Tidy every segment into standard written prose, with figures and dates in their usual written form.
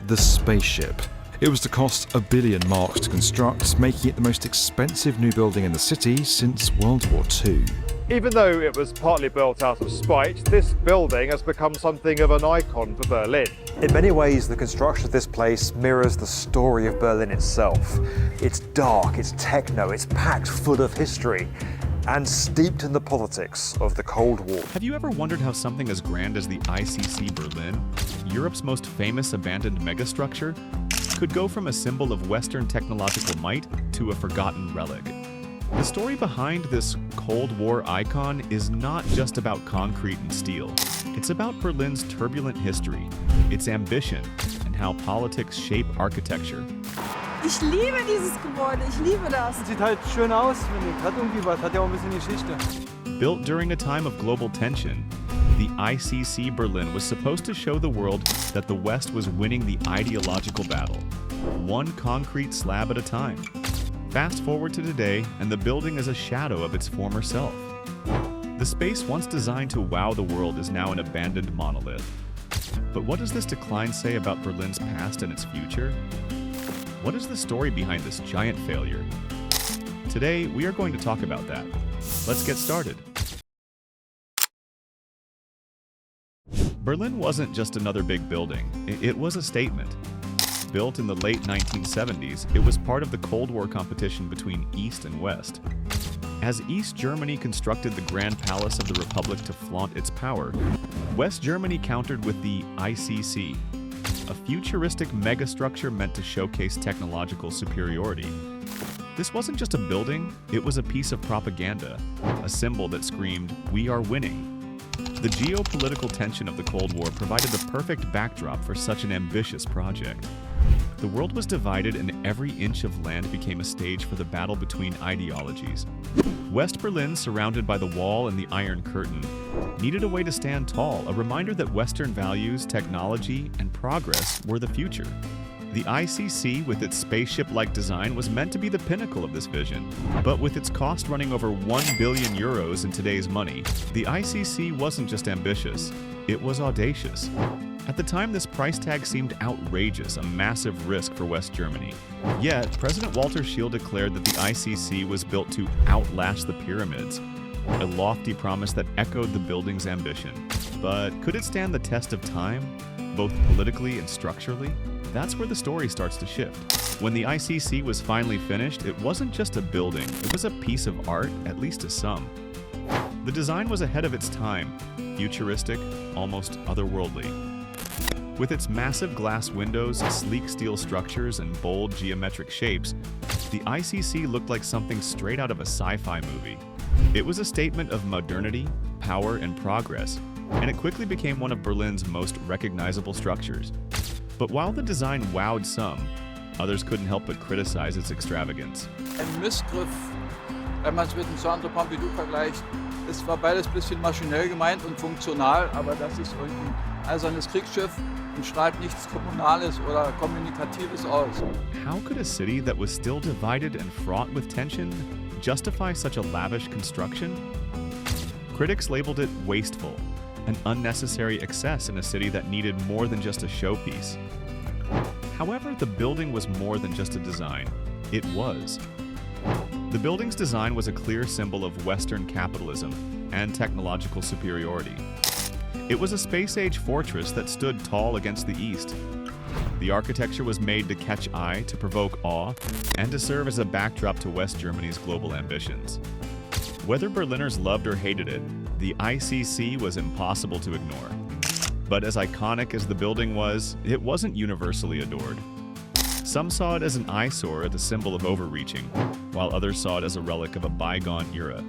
the spaceship. It was to cost $1 billion marks to construct, making it the most expensive new building in the city since World War II. Even though it was partly built out of spite, this building has become something of an icon for Berlin. In many ways, the construction of this place mirrors the story of Berlin itself. It's dark, it's techno, it's packed full of history, and steeped in the politics of the Cold War. Have you ever wondered how something as grand as the ICC Berlin, Europe's most famous abandoned megastructure, could go from a symbol of Western technological might to a forgotten relic? The story behind this Cold War icon is not just about concrete and steel. It's about Berlin's turbulent history, its ambition, and how politics shape architecture. Ich liebe dieses Gebäude, ich liebe das. Sieht halt schön aus, finde ich. Hat irgendwie was, hat ja auch ein bisschen Geschichte. Built during a time of global tension, the ICC Berlin was supposed to show the world that the West was winning the ideological battle, one concrete slab at a time. Fast forward to today, and the building is a shadow of its former self. The space once designed to wow the world is now an abandoned monolith. But what does this decline say about Berlin's past and its future? What is the story behind this giant failure? Today, we are going to talk about that. Let's get started. Berlin wasn't just another big building, it was a statement. Built in the late 1970s, it was part of the Cold War competition between East and West. As East Germany constructed the Grand Palace of the Republic to flaunt its power, West Germany countered with the ICC, a futuristic megastructure meant to showcase technological superiority. This wasn't just a building, it was a piece of propaganda, a symbol that screamed, "We are winning." The geopolitical tension of the Cold War provided the perfect backdrop for such an ambitious project. The world was divided and every inch of land became a stage for the battle between ideologies. West Berlin, surrounded by the wall and the Iron Curtain, needed a way to stand tall, a reminder that Western values, technology, and progress were the future. The ICC, with its spaceship-like design, was meant to be the pinnacle of this vision. But with its cost running over €1 billion in today's money, the ICC wasn't just ambitious, it was audacious. At the time, this price tag seemed outrageous, a massive risk for West Germany. Yet, President Walter Scheel declared that the ICC was built to outlast the pyramids, a lofty promise that echoed the building's ambition. But could it stand the test of time, both politically and structurally? That's where the story starts to shift. When the ICC was finally finished, it wasn't just a building, it was a piece of art, at least to some. The design was ahead of its time, futuristic, almost otherworldly. With its massive glass windows, sleek steel structures, and bold geometric shapes, the ICC looked like something straight out of a sci-fi movie. It was a statement of modernity, power, and progress, and it quickly became one of Berlin's most recognizable structures. But while the design wowed some, others couldn't help but criticize its extravagance. Ein Missgriff, wenn man es mit dem Centre Pompidou vergleicht. Es war beides ein bisschen maschinell gemeint und funktional, aber das ist irgendein eisernes Kriegsschiff und strahlt nichts Kommunales oder Kommunikatives aus. How could a city that was still divided and fraught with tension justify such a lavish construction? Critics labeled it wasteful, an unnecessary excess in a city that needed more than just a showpiece. However, the building was more than just a design. It was. The building's design was a clear symbol of Western capitalism and technological superiority. It was a space-age fortress that stood tall against the East. The architecture was made to catch eye, to provoke awe, and to serve as a backdrop to West Germany's global ambitions. Whether Berliners loved or hated it, the ICC was impossible to ignore. But as iconic as the building was, it wasn't universally adored. Some saw it as an eyesore, the symbol of overreaching, while others saw it as a relic of a bygone era.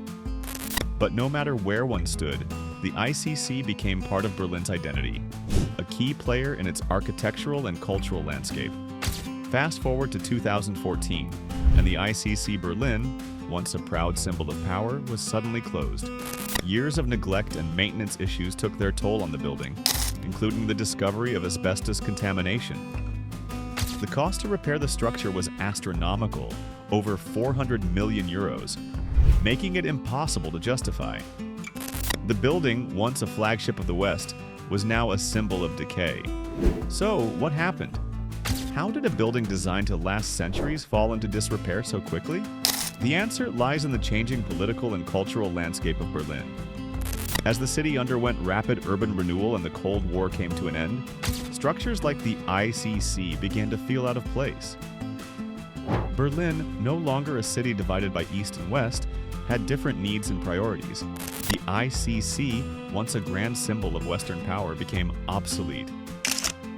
But no matter where one stood, the ICC became part of Berlin's identity, a key player in its architectural and cultural landscape. Fast forward to 2014, and the ICC Berlin, once a proud symbol of power, was suddenly closed. Years of neglect and maintenance issues took their toll on the building, including the discovery of asbestos contamination. The cost to repair the structure was astronomical, over €400 million, making it impossible to justify. The building, once a flagship of the West, was now a symbol of decay. So, what happened? How did a building designed to last centuries fall into disrepair so quickly? The answer lies in the changing political and cultural landscape of Berlin. As the city underwent rapid urban renewal and the Cold War came to an end, structures like the ICC began to feel out of place. Berlin, no longer a city divided by East and West, had different needs and priorities. The ICC, once a grand symbol of Western power, became obsolete.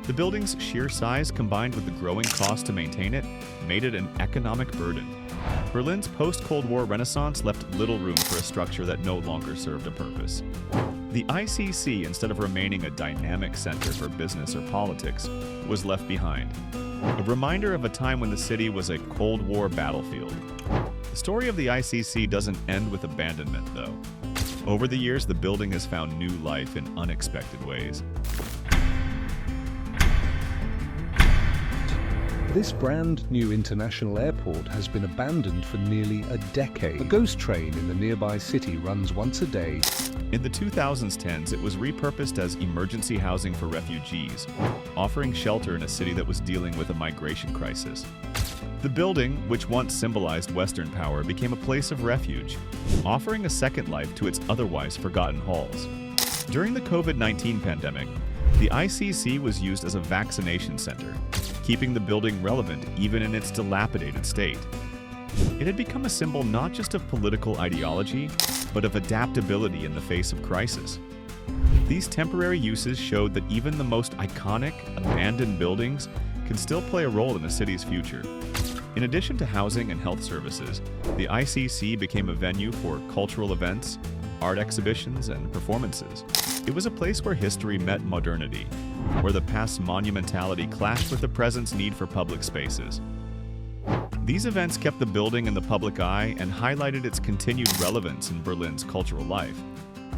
The building's sheer size, combined with the growing cost to maintain it, made it an economic burden. Berlin's post-Cold War renaissance left little room for a structure that no longer served a purpose. The ICC, instead of remaining a dynamic center for business or politics, was left behind. A reminder of a time when the city was a Cold War battlefield. The story of the ICC doesn't end with abandonment, though. Over the years, the building has found new life in unexpected ways. This brand new international airport has been abandoned for nearly a decade. A ghost train in the nearby city runs once a day. In the 2010s, it was repurposed as emergency housing for refugees, offering shelter in a city that was dealing with a migration crisis. The building, which once symbolized Western power, became a place of refuge, offering a second life to its otherwise forgotten halls. During the COVID-19 pandemic, the ICC was used as a vaccination center, keeping the building relevant even in its dilapidated state. It had become a symbol not just of political ideology, but of adaptability in the face of crisis. These temporary uses showed that even the most iconic, abandoned buildings can still play a role in a city's future. In addition to housing and health services, the ICC became a venue for cultural events, art exhibitions, and performances. It was a place where history met modernity, where the past's monumentality clashed with the present's need for public spaces. These events kept the building in the public eye and highlighted its continued relevance in Berlin's cultural life,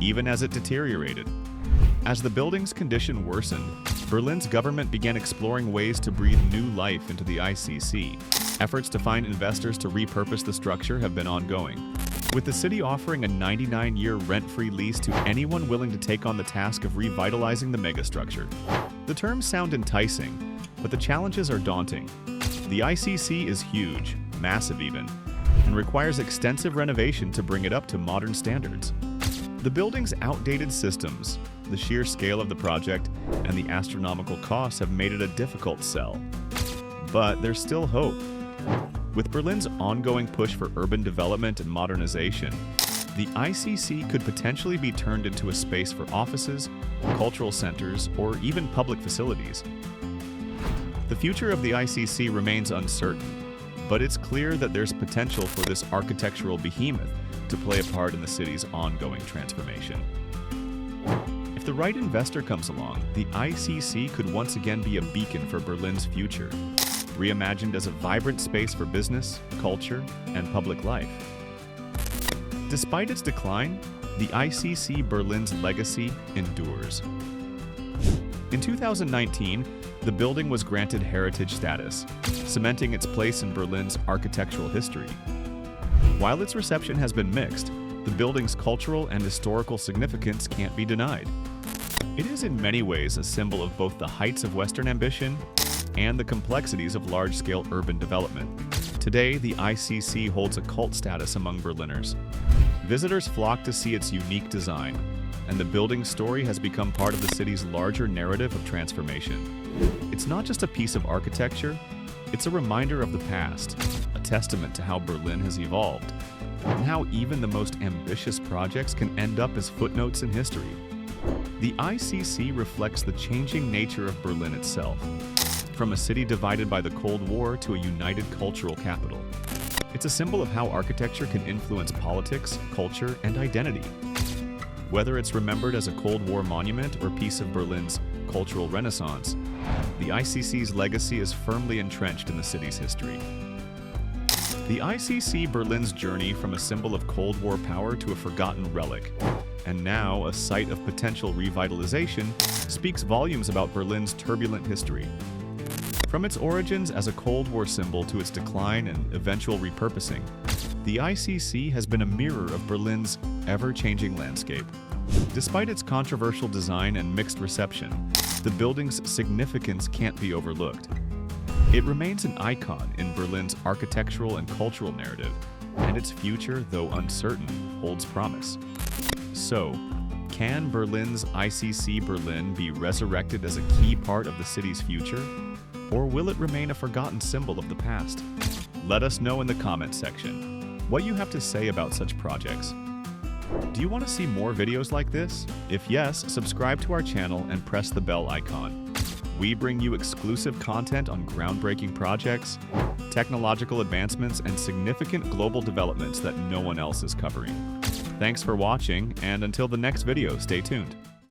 even as it deteriorated. As the building's condition worsened, Berlin's government began exploring ways to breathe new life into the ICC. Efforts to find investors to repurpose the structure have been ongoing, with the city offering a 99-year rent-free lease to anyone willing to take on the task of revitalizing the megastructure. The terms sound enticing, but the challenges are daunting. The ICC is huge, massive even, and requires extensive renovation to bring it up to modern standards. The building's outdated systems, the sheer scale of the project, and the astronomical costs have made it a difficult sell. But there's still hope. With Berlin's ongoing push for urban development and modernization, the ICC could potentially be turned into a space for offices, cultural centers, or even public facilities. The future of the ICC remains uncertain, but it's clear that there's potential for this architectural behemoth to play a part in the city's ongoing transformation. If the right investor comes along, the ICC could once again be a beacon for Berlin's future, reimagined as a vibrant space for business, culture, and public life. Despite its decline, the ICC Berlin's legacy endures. In 2019, the building was granted heritage status, cementing its place in Berlin's architectural history. While its reception has been mixed, the building's cultural and historical significance can't be denied. It is in many ways a symbol of both the heights of Western ambition and the complexities of large-scale urban development. Today, the ICC holds a cult status among Berliners. Visitors flock to see its unique design, and the building's story has become part of the city's larger narrative of transformation. It's not just a piece of architecture, it's a reminder of the past, a testament to how Berlin has evolved, and how even the most ambitious projects can end up as footnotes in history. The ICC reflects the changing nature of Berlin itself, from a city divided by the Cold War to a united cultural capital. It's a symbol of how architecture can influence politics, culture, and identity. Whether it's remembered as a Cold War monument or piece of Berlin's cultural renaissance, the ICC's legacy is firmly entrenched in the city's history. The ICC Berlin's journey from a symbol of Cold War power to a forgotten relic, and now a site of potential revitalization, speaks volumes about Berlin's turbulent history. From its origins as a Cold War symbol to its decline and eventual repurposing, the ICC has been a mirror of Berlin's ever-changing landscape. Despite its controversial design and mixed reception, the building's significance can't be overlooked. It remains an icon in Berlin's architectural and cultural narrative, and its future, though uncertain, holds promise. So, can Berlin's ICC Berlin be resurrected as a key part of the city's future? Or will it remain a forgotten symbol of the past? Let us know in the comments section what you have to say about such projects. Do you want to see more videos like this? If yes, subscribe to our channel and press the bell icon. We bring you exclusive content on groundbreaking projects, technological advancements, and significant global developments that no one else is covering. Thanks for watching, and until the next video, stay tuned.